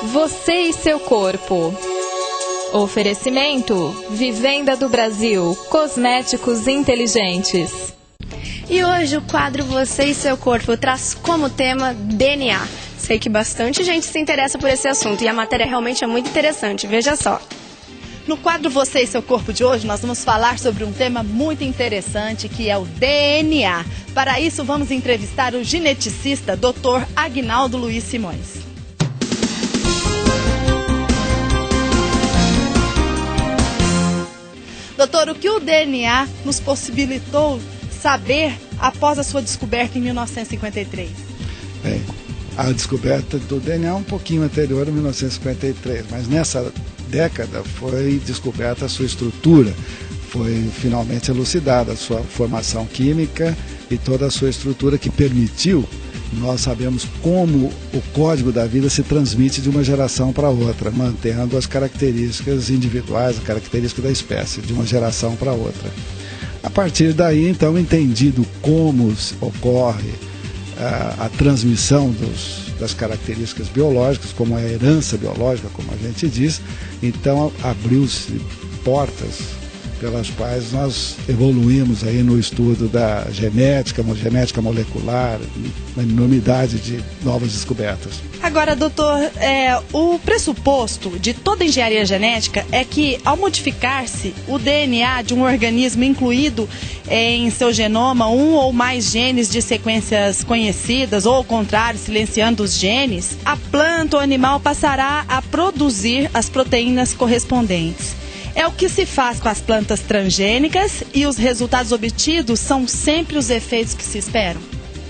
Você e seu corpo. Oferecimento: Vivenda do Brasil, cosméticos inteligentes. E hoje o quadro Você e seu corpo traz como tema DNA. Sei que bastante gente se interessa por esse assunto e a matéria realmente é muito interessante, veja só. No quadro Você e seu corpo de hoje, nós vamos falar sobre um tema muito interessante, que é o DNA. Para isso, vamos entrevistar o geneticista Dr. Agnaldo Luiz Simões. Doutor, o que o DNA nos possibilitou saber após a sua descoberta em 1953? Bem, a descoberta do DNA é um pouquinho anterior a 1953, mas nessa década foi descoberta a sua estrutura, foi finalmente elucidada a sua formação química e toda a sua estrutura que permitiu nós sabemos como o código da vida se transmite de uma geração para outra, mantendo as características individuais, a característica da espécie, de uma geração para outra. A partir daí, então, entendido como ocorre a transmissão das características biológicas, como a herança biológica, como a gente diz, então abriu-se portas pelas quais nós evoluímos aí no estudo da genética molecular, uma enormidade de novas descobertas. Agora, doutor, o pressuposto de toda engenharia genética é que, ao modificar-se o DNA de um organismo incluído em seu genoma um ou mais genes de sequências conhecidas, ou ao contrário, silenciando os genes, a planta ou animal passará a produzir as proteínas correspondentes. É o que se faz com as plantas transgênicas e os resultados obtidos são sempre os efeitos que se esperam?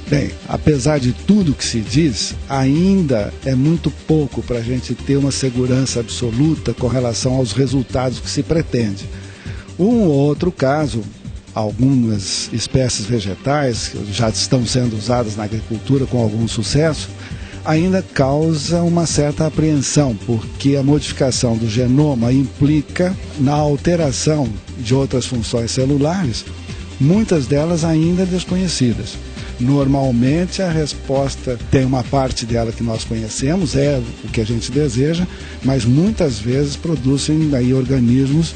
Bem, apesar de tudo que se diz, ainda é muito pouco para a gente ter uma segurança absoluta com relação aos resultados que se pretende. Um ou outro caso, algumas espécies vegetais que já estão sendo usadas na agricultura com algum sucesso, ainda causa uma certa apreensão, porque a modificação do genoma implica na alteração de outras funções celulares, muitas delas ainda desconhecidas. Normalmente a resposta tem uma parte dela que nós conhecemos, é o que a gente deseja, mas muitas vezes produzem aí organismos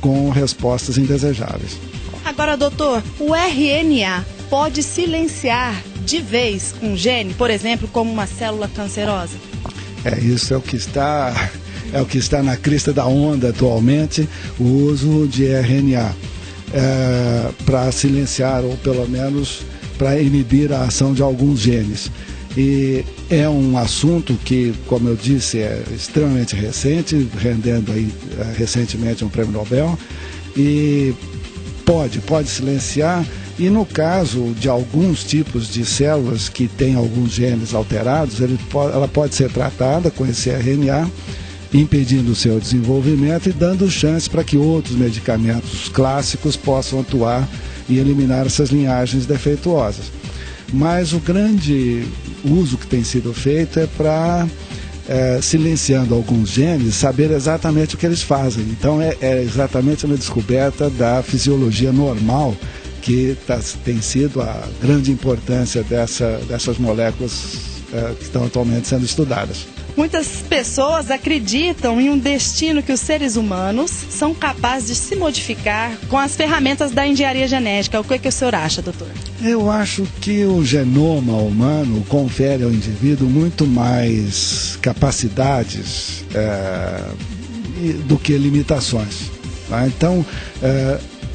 com respostas indesejáveis. Agora, doutor, o RNA pode silenciar de vez um gene, por exemplo, como uma célula cancerosa? Isso é o que está na crista da onda atualmente, o uso de RNA para silenciar ou pelo menos para inibir a ação de alguns genes. E é um assunto que, como eu disse, é extremamente recente, rendendo aí recentemente um prêmio Nobel, e pode silenciar. E no caso de alguns tipos de células que têm alguns genes alterados, ela pode ser tratada com esse RNA, impedindo o seu desenvolvimento e dando chance para que outros medicamentos clássicos possam atuar e eliminar essas linhagens defeituosas. Mas o grande uso que tem sido feito é para, silenciando alguns genes, saber exatamente o que eles fazem. Então é exatamente uma descoberta da fisiologia normal que tem sido a grande importância dessas moléculas que estão atualmente sendo estudadas. Muitas pessoas acreditam em um destino que os seres humanos são capazes de se modificar com as ferramentas da engenharia genética. O que o senhor acha, doutor? Eu acho que o genoma humano confere ao indivíduo muito mais capacidades do que limitações. Tá? Então,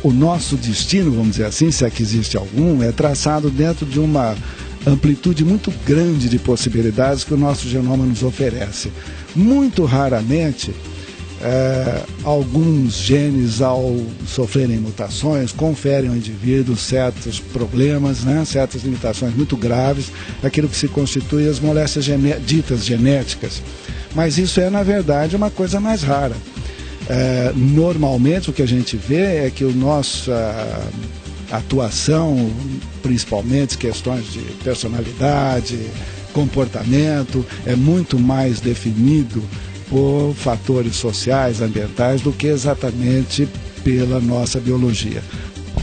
o nosso destino, vamos dizer assim, se é que existe algum, é traçado dentro de uma amplitude muito grande de possibilidades que o nosso genoma nos oferece. Muito raramente, alguns genes, ao sofrerem mutações, conferem ao indivíduo certos problemas, né, certas limitações muito graves, aquilo que se constitui as moléstias ditas genéticas. Mas isso é, na verdade, uma coisa mais rara. Normalmente o que a gente vê é que a nossa atuação, principalmente questões de personalidade, comportamento, é muito mais definido por fatores sociais, ambientais, do que exatamente pela nossa biologia.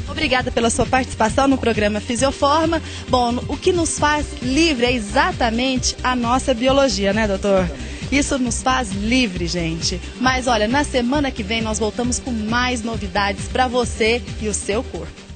Obrigada pela sua participação no programa Fisioforma. Bom, o que nos faz livre é exatamente a nossa biologia, né, doutor? Isso nos faz livre, gente. Mas olha, na semana que vem nós voltamos com mais novidades para você e o seu corpo.